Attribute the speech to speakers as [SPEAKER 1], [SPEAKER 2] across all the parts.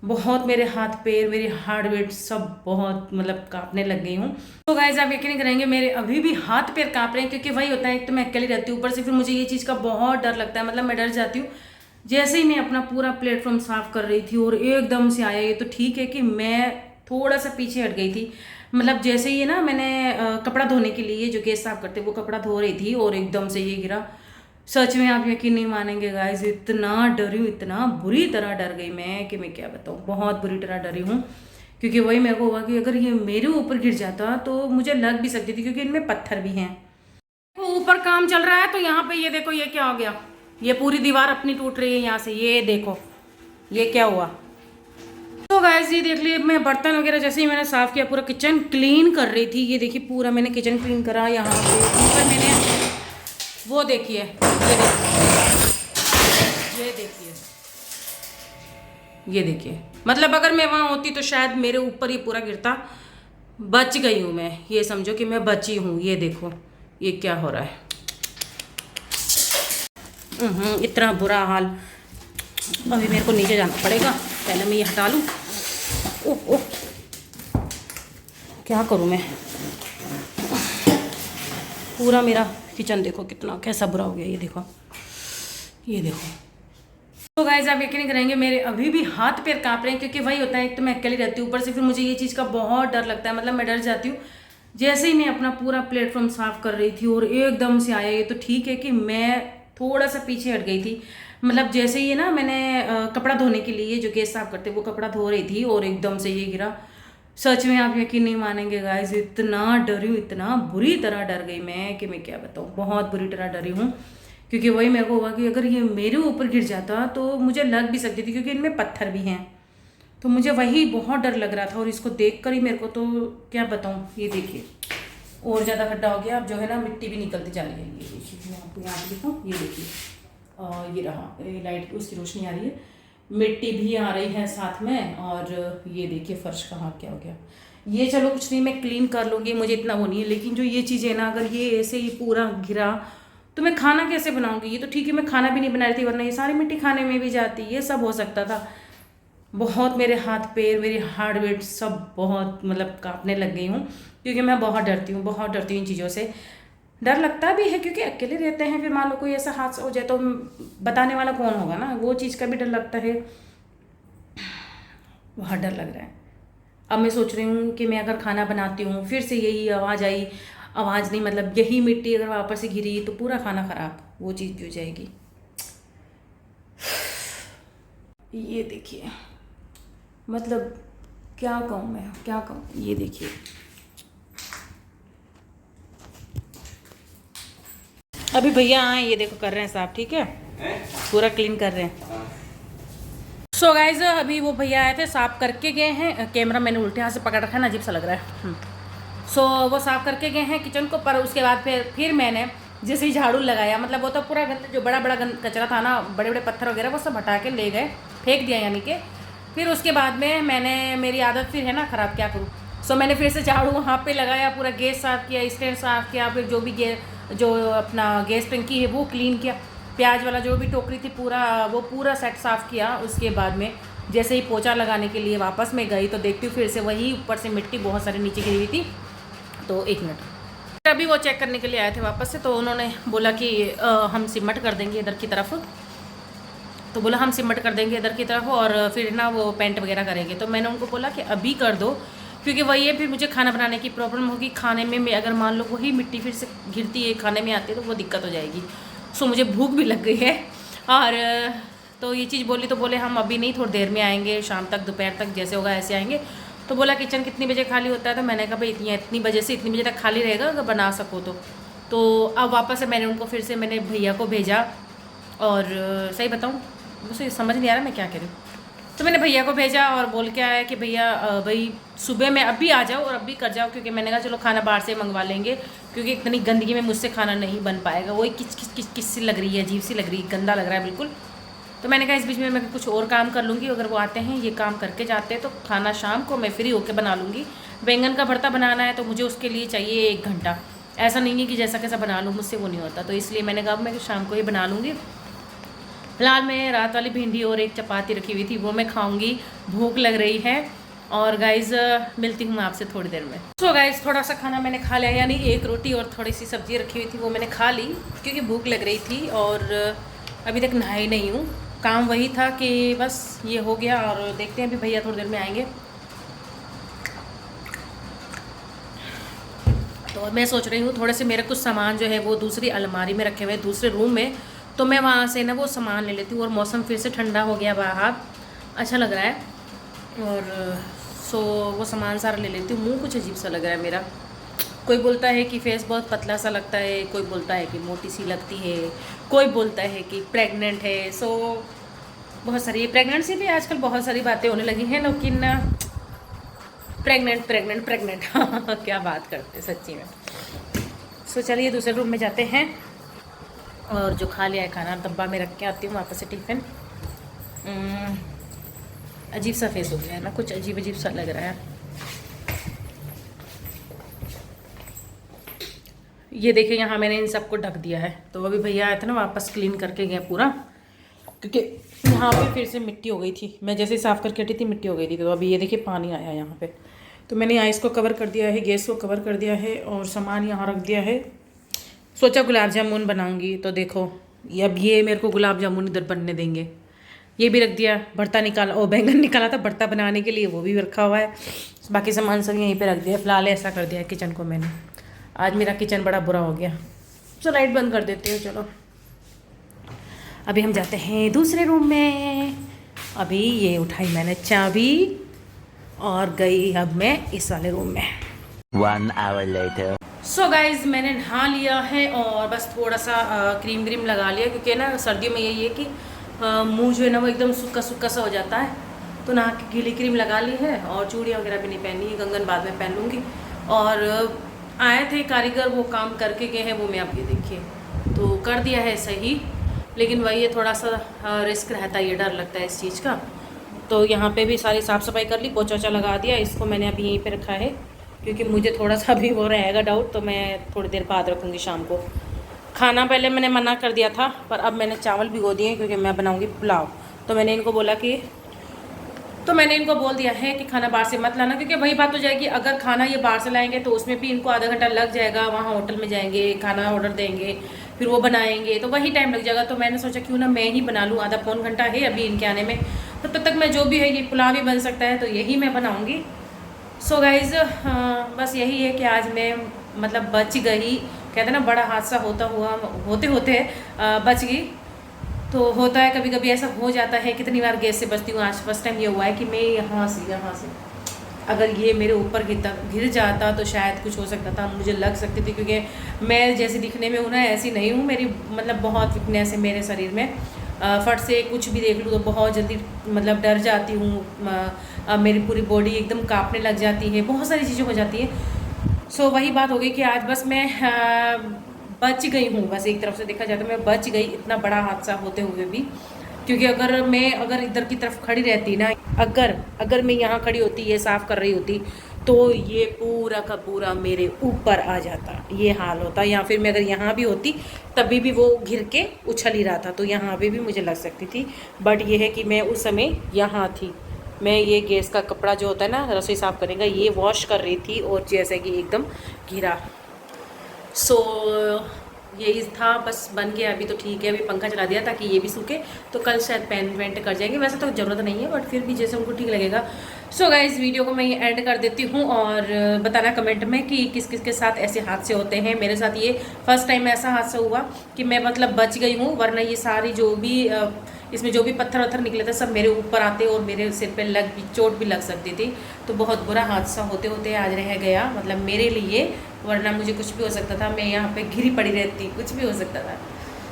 [SPEAKER 1] बहुत मेरे हाथ पैर, मेरी हार्ट बीट सब बहुत मतलब कांपने लग गई हूँ। तो गाइस आप यकीन नहीं करेंगे, मेरे अभी भी हाथ पैर कांप रहे हैं, क्योंकि वही होता है, एक तो मैं अकेली रहती हूँ, ऊपर से फिर मुझे ये चीज़ का बहुत डर लगता है, मतलब मैं डर जाती हूँ। जैसे ही मैं अपना पूरा प्लेटफॉर्म साफ कर रही थी और एकदम से आया ये, तो ठीक है कि मैं थोड़ा सा पीछे हट गई थी। मतलब जैसे ही ना मैंने कपड़ा धोने के लिए जो गैस साफ करते वो कपड़ा धो रही थी और एकदम से ये गिरा। सच में आप यकीन नहीं मानेंगे गाइस, इतना डरी हूँ, इतना बुरी तरह डर गई मैं कि मैं क्या बताऊँ, बहुत बुरी तरह डरी हूँ। क्योंकि वही मेरे को हुआ कि अगर ये मेरे ऊपर गिर जाता तो मुझे लग भी सकती थी, क्योंकि इनमें पत्थर भी हैं। तो ऊपर काम चल रहा है, तो यहाँ पे ये देखो ये क्या हो गया, ये पूरी दीवार अपनी टूट रही है यहाँ से, ये देखो ये क्या हुआ। तो गाइस ये देख लिए, मैं बर्तन वगैरह जैसे ही मैंने साफ किया, पूरा किचन क्लीन कर रही थी, ये देखिए पूरा मैंने किचन क्लीन करा। यहाँ पे ऊपर मैंने वो देखिए, ये देखिए, ये देखिए, मतलब अगर मैं वहाँ होती तो शायद मेरे ऊपर ही पूरा गिरता। बच गई हूँ मैं, ये समझो कि मैं बची हूँ। ये देखो ये क्या हो रहा है, इतना बुरा हाल। अभी मेरे को नीचे जाना पड़ेगा, पहले मैं ये हटा लूँ। ओह ओह, क्या करूँ मैं, पूरा मेरा किचन देखो कितना कैसा बुरा हो गया, ये देखो, ये देखो। तो गाइस आप यकीन नहीं करेंगे, मेरे अभी भी हाथ पैर कांप रहे हैं, क्योंकि वही होता है, एक तो मैं अकेली रहती हूँ, ऊपर से फिर मुझे ये चीज़ का बहुत डर लगता है, मतलब मैं डर जाती हूँ। जैसे ही मैं अपना पूरा प्लेटफॉर्म साफ कर रही थी और एकदम से आया ये, तो ठीक है कि मैं थोड़ा सा पीछे हट गई थी। मतलब जैसे ही ना मैंने कपड़ा धोने के लिए जो गैस साफ करते वो कपड़ा धो रही थी और एकदम से ये गिरा। सच में आप यकीन नहीं मानेंगे गाइस, इतना डरी हूँ, इतना बुरी तरह डर गई मैं कि मैं क्या बताऊँ, बहुत बुरी तरह डरी हूँ। क्योंकि वही मेरे को हुआ कि अगर ये मेरे ऊपर गिर जाता तो मुझे लग भी सकती थी, क्योंकि इनमें पत्थर भी हैं। तो मुझे वही बहुत डर लग रहा था, और इसको देख कर ही मेरे को तो क्या बताऊँ, ये देखिए और ज़्यादा खड्डा हो गया। अब जो है ना मिट्टी भी निकलती जा रही है, ये देखिए मैं आपको यहाँ पे दिखाऊँ, ये देखिए ये रहा, ये लाइट की उसकी रोशनी आ रही है, मिट्टी भी आ रही है साथ में। और ये देखिए फर्श कहाँ क्या हो गया। ये चलो कुछ नहीं, मैं क्लीन कर लूँगी, मुझे इतना वो नहीं है, लेकिन जो ये चीज़ें ना, अगर ये ऐसे ही पूरा गिरा तो मैं खाना कैसे बनाऊंगी। ये तो ठीक है मैं खाना भी नहीं बना रही थी, वरना ये सारी मिट्टी खाने में भी जाती, ये सब हो सकता था। बहुत मेरे हाथ पैर, मेरी हार्ट बीट सब बहुत मतलब कांपने लग गई हूँ, क्योंकि मैं बहुत डरती हूँ, बहुत डरती हूँ इन चीज़ों से। डर लगता भी है क्योंकि अकेले रहते हैं, फिर मान लो कोई ऐसा हादसा हो जाए तो बताने वाला कौन होगा ना, वो चीज़ का भी डर लगता है। बहुत डर लग रहा है। अब मैं सोच रही हूँ कि मैं अगर खाना बनाती हूँ फिर से यही आवाज़ आई, आवाज़ नहीं मतलब यही मिट्टी अगर वापस से गिरी तो पूरा खाना ख़राब, वो चीज़ भी हो जाएगी। ये देखिए, मतलब क्या कहूँ मैं, क्या कहूँ, ये देखिए। अभी भैया आए, ये देखो कर रहे हैं साफ, ठीक है पूरा क्लीन कर रहे हैं। सो गाइज अभी वो भैया आए थे, साफ करके गए हैं। कैमरा मैंने उल्टे हाथ से पकड़ रखा है ना, अजीब सा लग रहा है। सो वो साफ करके गए हैं किचन को, पर उसके बाद फिर मैंने जैसे ही झाड़ू लगाया, मतलब वो तो पूरा जो बड़ा बड़ा कचरा था ना, बड़े बड़े पत्थर वगैरह वो सब हटा के ले गए, फेंक दिया यानी कि। फिर उसके बाद में मैंने, मेरी आदत फिर है ना ख़राब, क्या करूँ। सो मैंने फिर से झाड़ू वहाँ पे लगाया, पूरा गैस साफ़ किया, स्टैंड साफ़ किया, फिर जो भी जो अपना गैस टंकी है वो क्लीन किया, प्याज वाला जो भी टोकरी थी पूरा वो पूरा सेट साफ़ किया। उसके बाद में जैसे ही पोछा लगाने के लिए वापस में गई तो देखती हूँ फिर से वही ऊपर से मिट्टी बहुत सारी नीचे गिरी हुई थी। तो एक मिनट, अभी वो चेक करने के लिए आए थे वापस से, तो उन्होंने बोला कि हम सिमट कर देंगे इधर की तरफ। तो बोला हम सिमट कर देंगे इधर की तरफ और फिर ना वो पेंट वगैरह करेंगे। तो मैंने उनको बोला कि अभी कर दो, क्योंकि वही है फिर मुझे खाना बनाने की प्रॉब्लम होगी। खाने में अगर मान लो वही मिट्टी फिर से गिरती है खाने में आती है तो वो दिक्कत हो जाएगी। सो मुझे भूख भी लग गई है, और तो ये चीज़ बोली तो बोले हम अभी नहीं, थोड़ी देर में आएंगे, शाम तक दोपहर तक जैसे होगा ऐसे आएंगे। तो बोला किचन कितनी बजे खाली होता है, तो मैंने कहा भाई इतनी बजे से इतनी बजे तक खाली रहेगा अगर बना सको तो अब वापस से मैंने उनको फिर से मैंने भैया को भेजा। और सही बताऊँ मुझे समझ नहीं आ रहा मैं क्या करूँ। तो मैंने भैया को भेजा और बोल के आया कि भैया भाई सुबह में अभी आ जाओ और अभी कर जाओ, क्योंकि मैंने कहा चलो खाना बाहर से मंगवा लेंगे, क्योंकि इतनी गंदगी में मुझसे खाना नहीं बन पाएगा। वही किस सी लग रही है, अजीब सी लग रही है, गंदा लग रहा है बिल्कुल। तो मैंने कहा इस बीच में मैं कुछ और काम कर लूँगी, अगर वो आते हैं ये काम करके जाते हैं तो खाना शाम को मैं फ्री होकर बना लूँगी। बैंगन का भरता बनाना है तो मुझे उसके लिए चाहिए 1 घंटा, ऐसा नहीं है कि जैसा कैसा बना लूँ, मुझसे वो नहीं होता। तो इसलिए मैंने कहा मैं शाम को ही बना लूँगी। फिलहाल मैं रात वाली भिंडी और एक चपाती रखी हुई थी, वो मैं खाऊंगी, भूख लग रही है। और गाइज मिलती हूँ मैं आपसे थोड़ी देर में। सो गाइज थोड़ा सा खाना मैंने खा लिया, यानी एक रोटी और थोड़ी सी सब्जी रखी हुई थी वो मैंने खा ली, क्योंकि भूख लग रही थी। और अभी तक नहाई नहीं हूँ, काम वही था कि बस ये हो गया। और देखते हैं अभी भैया थोड़ी देर में आएंगे, तो मैं सोच रही हूँ थोड़े से मेरे कुछ सामान जो है वो दूसरी अलमारी में रखे हुए हैं दूसरे रूम में, तो मैं वहाँ से ना वो सामान ले लेती हूँ। और मौसम फिर से ठंडा हो गया बाहर, अच्छा लग रहा है। और सो वो सामान सारा ले लेती हूँ। मुँह कुछ अजीब सा लग रहा है मेरा, कोई बोलता है कि फेस बहुत पतला सा लगता है, कोई बोलता है कि मोटी सी लगती है, कोई बोलता है कि प्रेग्नेंट है। सो बहुत सारी प्रेगनेंसी भी आजकल बहुत सारी बातें होने लगी हैं, लेकिन प्रेग्नेंट प्रेग्नेंट प्रेग्नेंट क्या बात करते सच्ची में। सो चलिए दूसरे रूम में जाते हैं, और जो खा लिया है खाना डब्बा में रख के आती हूँ वापस से टिफ़िन। अजीब सा फेस हो गया है ना, कुछ अजीब अजीब सा लग रहा है। ये देखिए यहाँ मैंने इन सबको ढक दिया है, तो अभी भैया आए थे ना वापस क्लीन करके गए पूरा, क्योंकि यहाँ पे फिर से मिट्टी हो गई थी। मैं जैसे साफ़ करके हटी थी मिट्टी हो गई थी, तो अभी ये देखिए पानी आया यहाँ पे। तो मैंने आइस को कवर कर दिया है, गैस को कवर कर दिया है, और सामान यहाँ रख दिया है। सोचा गुलाब जामुन बनाऊंगी, तो देखो अब ये मेरे को गुलाब जामुन इधर बनने देंगे। ये भी रख दिया, भरता निकाला, और बैंगन निकाला था भरता बनाने के लिए, वो भी रखा हुआ है। बाकी सामान सब यहीं पे रख दिया। फिलहाल ऐसा कर दिया है किचन को मैंने, आज मेरा किचन बड़ा बुरा हो गया। चलो लाइट बंद कर देते हो। चलो अभी हम जाते हैं दूसरे रूम में। अभी ये उठाई मैंने चाबी और गई अब मैं इस वाले रूम में।
[SPEAKER 2] 1 hour later.
[SPEAKER 1] सो गाइज मैंने नहा लिया है, और बस थोड़ा सा क्रीम व्रीम लगा लिया, क्योंकि ना सर्दियों में यही है कि मुंह जो है ना वो एकदम सूखा सूखा सा हो जाता है। तो नहा के गीली क्रीम लगा ली है, और चूड़ियाँ वगैरह भी नहीं पहनी है, कंगन बाद में पहन लूँगी। और आए थे कारीगर, वो काम करके गए हैं, वो मैं आप ये देखिए तो कर दिया है सही। लेकिन वही ये थोड़ा सा रिस्क रहता है, ये डर लगता है इस चीज़ का। तो यहाँ पे भी सारी साफ़ सफाई कर ली, पोछा वोछा लगा दिया। इसको मैंने अभी यहीं पे रखा है, क्योंकि मुझे थोड़ा सा भी वो रहेगा डाउट, तो मैं थोड़ी देर बाद रखूँगी शाम को। खाना पहले मैंने मना कर दिया था, पर अब मैंने चावल भिगो दिए, क्योंकि मैं बनाऊँगी पुलाव। तो मैंने इनको बोला कि मैंने इनको बोल दिया है कि खाना बाहर से मत लाना, क्योंकि वही बात हो जाएगी, अगर खाना ये बाहर से लाएंगे तो उसमें भी इनको आधा घंटा लग जाएगा। वहाँ होटल में जाएंगे, खाना ऑर्डर देंगे, फिर वो बनाएंगे, तो वही टाइम लग जाएगा। तो मैंने सोचा क्यों ना मैं ही बना लूँ, आधा पौन घंटा है अभी इनके आने में, तो तब तक मैं जो भी है ये पुलाव भी बन सकता है, तो यही मैं बनाऊँगी। सो गाइज बस यही है कि आज मैं मतलब बच गई, कहते ना बड़ा हादसा होते होते बच गई। तो होता है कभी कभी ऐसा हो जाता है, कितनी बार गैस से बचती हूँ। आज फर्स्ट टाइम ये हुआ है कि मैं यहाँ से अगर ये मेरे ऊपर गिर जाता तो शायद कुछ हो सकता था, मुझे लग सकती थी, क्योंकि मैं जैसे दिखने में हूँ ना ऐसी नहीं हूँ। मेरी मतलब बहुत वीकनेस है मेरे शरीर में, फट से कुछ भी देख लूँ तो बहुत जल्दी मतलब डर जाती हूँ। मेरी पूरी बॉडी एकदम कांपने लग जाती है, बहुत सारी चीज़ें हो जाती हैं। सो वही बात हो गई कि आज बस मैं बच गई हूँ। बस एक तरफ से देखा जाए तो मैं बच गई, इतना बड़ा हादसा होते हुए भी। क्योंकि अगर इधर की तरफ खड़ी रहती ना, अगर मैं यहाँ खड़ी होती, ये साफ़ कर रही होती, तो ये पूरा का पूरा मेरे ऊपर आ जाता, ये हाल होता। या फिर मैं अगर यहाँ भी होती तभी भी वो घिर के उछल ही रहा था, तो यहाँ पे भी मुझे लग सकती थी। बट ये है कि मैं उस समय यहाँ थी, मैं ये गैस का कपड़ा जो होता है ना रसोई साफ़ करेगा, ये वॉश कर रही थी, और जैसे कि एकदम घिरा। सो यही था, बस बन गया अभी तो ठीक है। अभी पंखा चला दिया ताकि ये भी सूखे, तो कल शायद पेंट वेंट कर जाएंगे। वैसे तो ज़रूरत नहीं है, बट फिर भी जैसे उनको ठीक लगेगा। सो गाइस वीडियो को मैं ये एंड कर देती हूँ, और बताना कमेंट में कि किस किस के साथ ऐसे हादसे होते हैं। मेरे साथ ये फर्स्ट टाइम ऐसा हादसा हुआ कि मैं मतलब बच गई हूँ, वरना ये सारी जो भी इसमें जो भी पत्थर वत्थर निकले थे सब मेरे ऊपर आते, और मेरे सिर पे चोट भी लग सकती थी। तो बहुत बुरा हादसा होते होते आज रह गया, मतलब मेरे लिए, वरना मुझे कुछ भी हो सकता था, मैं यहाँ पे घिरी पड़ी रहती, कुछ भी हो सकता था।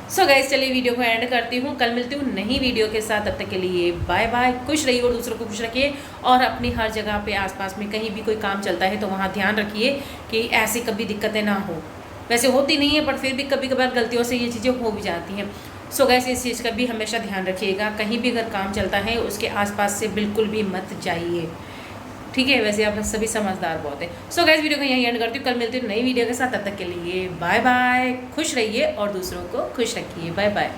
[SPEAKER 1] सो गाइस चलिए वीडियो को एंड करती हूँ, कल मिलती हूँ नई वीडियो के साथ। तब तक के लिए बाय बाय, खुश रहिए और दूसरों को खुश रखिए। और अपनी हर जगह पे आसपास में कहीं भी कोई काम चलता है तो वहाँ ध्यान रखिए कि ऐसी कभी दिक्कतें ना हो। वैसे होती नहीं है, पर फिर भी कभी कभार गलतियों से ये चीज़ें हो भी जाती हैं। सो गाइस इस चीज़ का भी हमेशा ध्यान रखिएगा, कहीं भी अगर काम चलता है उसके आसपास से बिल्कुल भी मत जाइए, ठीक है। वैसे आप सभी समझदार बहुत है। सो गाइस वीडियो को यहीं एंड करती हूँ, कल मिलती हूँ नई वीडियो के साथ। तब तक के लिए बाय बाय, खुश रहिए और दूसरों को खुश रखिए। Bye bye.